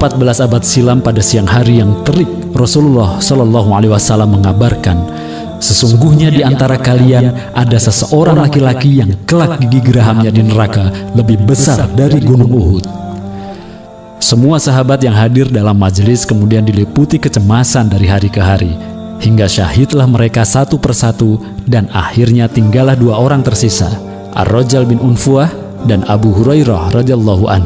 14 abad silam pada siang hari yang terik, Rasulullah Shallallahu Alaihi Wasallam mengabarkan, sesungguhnya di antara kalian ada seseorang laki-laki yang kelak gigi gerahamnya di neraka lebih besar dari gunung Uhud. Semua sahabat yang hadir dalam majelis kemudian diliputi kecemasan dari hari ke hari, hingga syahidlah mereka satu persatu dan akhirnya tinggallah dua orang tersisa, Ar-Rajal bin Unfuah dan Abu Hurairah radhiyallahu an.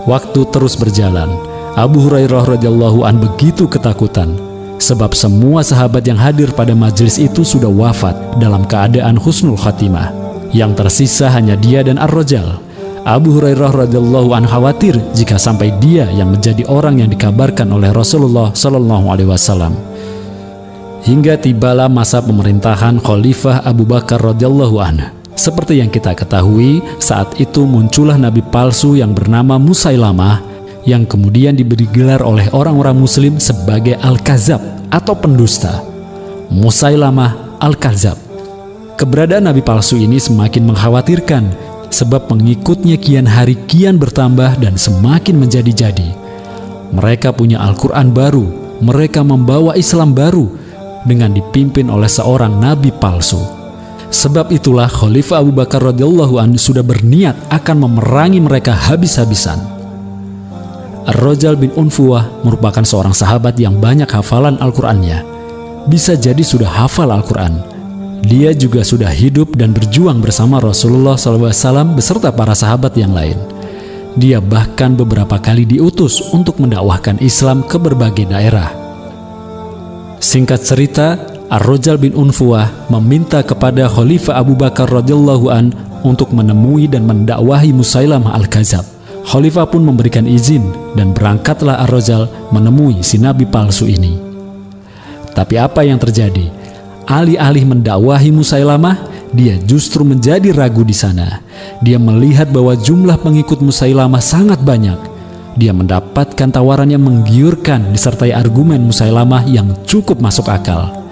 Waktu terus berjalan. Abu Hurairah radhiyallahu an begitu ketakutan sebab semua sahabat yang hadir pada majelis itu sudah wafat dalam keadaan husnul khatimah. Yang tersisa hanya dia dan Ar-Rajal. Abu Hurairah radhiyallahu an khawatir jika sampai dia yang menjadi orang yang dikabarkan oleh Rasulullah Shallallahu Alaihi Wasallam. Hingga tibalah masa pemerintahan Khalifah Abu Bakar radhiyallahu an. Seperti yang kita ketahui, saat itu muncullah nabi palsu yang bernama Musailamah, yang kemudian diberi gelar oleh orang-orang muslim sebagai Al-Kazab atau pendusta. Musailamah Al-Kazab. Keberadaan nabi palsu ini semakin mengkhawatirkan, sebab pengikutnya kian hari kian bertambah dan semakin menjadi-jadi. Mereka punya Al-Quran baru, mereka membawa Islam baru dengan dipimpin oleh seorang nabi palsu. Sebab itulah Khalifah Abu Bakar radhiyallahu anhu sudah berniat akan memerangi mereka habis-habisan. Ar-Rajal bin Unfuah merupakan seorang sahabat yang banyak hafalan Al-Qur'annya. Bisa jadi sudah hafal Al-Qur'an. Dia juga sudah hidup dan berjuang bersama Rasulullah SAW beserta para sahabat yang lain. Dia bahkan beberapa kali diutus untuk mendakwahkan Islam ke berbagai daerah. Singkat cerita, Ar-Rajal bin Unfuah meminta kepada Khalifah Abu Bakar radhiyallahu an untuk menemui dan mendakwahi Musailamah Al-Kazab. Khalifah pun memberikan izin dan berangkatlah Ar-Rajal menemui si nabi palsu ini. Tapi apa yang terjadi? Alih-alih mendakwahi Musailamah, dia justru menjadi ragu di sana. Dia melihat bahwa jumlah pengikut Musailamah sangat banyak. Dia mendapatkan tawaran yang menggiurkan disertai argumen Musailamah yang cukup masuk akal.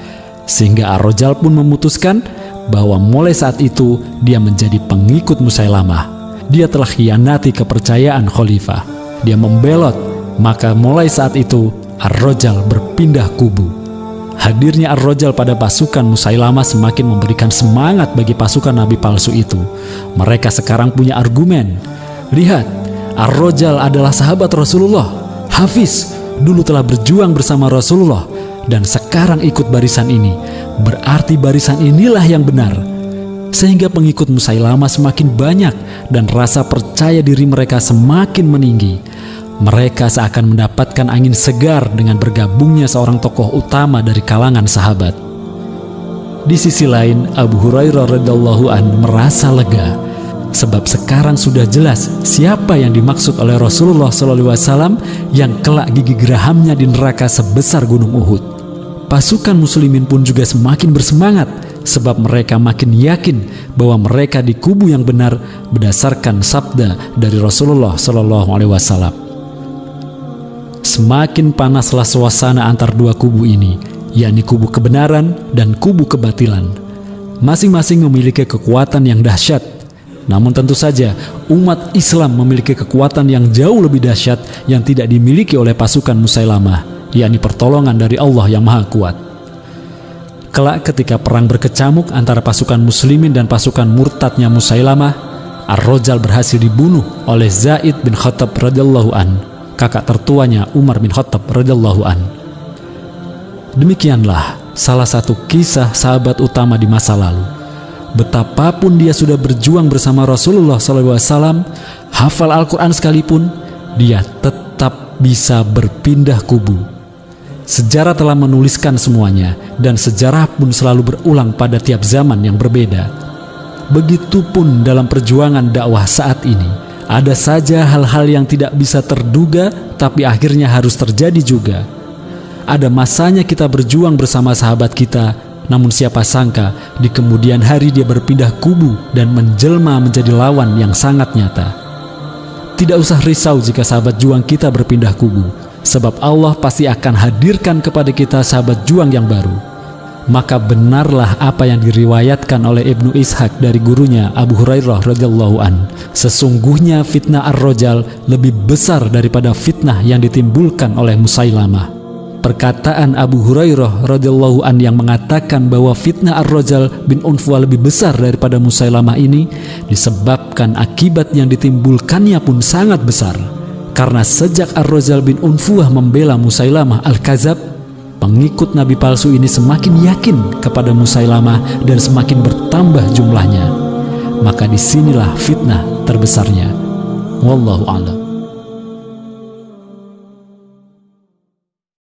Sehingga Ar-Rajal pun memutuskan bahwa mulai saat itu dia menjadi pengikut Musailamah. Dia telah khianati kepercayaan Khalifah. Dia membelot, maka mulai saat itu Ar-Rajal berpindah kubu. Hadirnya Ar-Rajal pada pasukan Musailamah semakin memberikan semangat bagi pasukan nabi palsu itu. Mereka sekarang punya argumen. Lihat, Ar-Rajal adalah sahabat Rasulullah. Hafiz dulu telah berjuang bersama Rasulullah dan sekarang ikut barisan ini, berarti barisan inilah yang benar. Sehingga pengikut Musailamah semakin banyak dan rasa percaya diri mereka semakin meninggi. Mereka seakan mendapatkan angin segar dengan bergabungnya seorang tokoh utama dari kalangan sahabat. Di sisi lain, Abu Hurairah radhiyallahu an merasa lega, sebab sekarang sudah jelas siapa yang dimaksud oleh Rasulullah SAW yang kelak gigi gerahamnya di neraka sebesar gunung Uhud. Pasukan muslimin pun juga semakin bersemangat sebab mereka makin yakin bahwa mereka di kubu yang benar berdasarkan sabda dari Rasulullah SAW. Semakin panaslah suasana antar dua kubu ini, yakni kubu kebenaran dan kubu kebatilan. Masing-masing memiliki kekuatan yang dahsyat. Namun tentu saja umat Islam memiliki kekuatan yang jauh lebih dahsyat yang tidak dimiliki oleh pasukan Musailamah, yakni pertolongan dari Allah yang Maha Kuat. Kelak ketika perang berkecamuk antara pasukan muslimin dan pasukan murtadnya Musailamah, Ar-Rajal berhasil dibunuh oleh Zaid bin Khattab radhiyallahu an, kakak tertuanya Umar bin Khattab radhiyallahu an. Demikianlah salah satu kisah sahabat utama di masa lalu. Betapapun dia sudah berjuang bersama Rasulullah SAW, hafal Al-Quran sekalipun, dia tetap bisa berpindah kubu. Sejarah telah menuliskan semuanya, dan sejarah pun selalu berulang pada tiap zaman yang berbeda. Begitupun dalam perjuangan dakwah saat ini, ada saja hal-hal yang tidak bisa terduga, tapi akhirnya harus terjadi juga. Ada masanya kita berjuang bersama sahabat kita, namun siapa sangka di kemudian hari dia berpindah kubu dan menjelma menjadi lawan yang sangat nyata. Tidak usah risau jika sahabat juang kita berpindah kubu, sebab Allah pasti akan hadirkan kepada kita sahabat juang yang baru. maka benarlah apa yang diriwayatkan oleh Ibnu Ishaq dari gurunya Abu Hurairah radhiyallahu an. Sesungguhnya fitnah Ar-Rajal lebih besar daripada fitnah yang ditimbulkan oleh Musailamah. Perkataan Abu Hurairah radhiyallahu an yang mengatakan bahwa fitnah Ar-Rajal bin Unfuah lebih besar daripada Musailamah ini disebabkan akibat yang ditimbulkannya pun sangat besar. Karena sejak Ar-Rajal bin Unfuah membela Musailamah Al-Kadzab, pengikut nabi palsu ini semakin yakin kepada Musailamah dan semakin bertambah jumlahnya. Maka disinilah fitnah terbesarnya. Wallahu a'lam.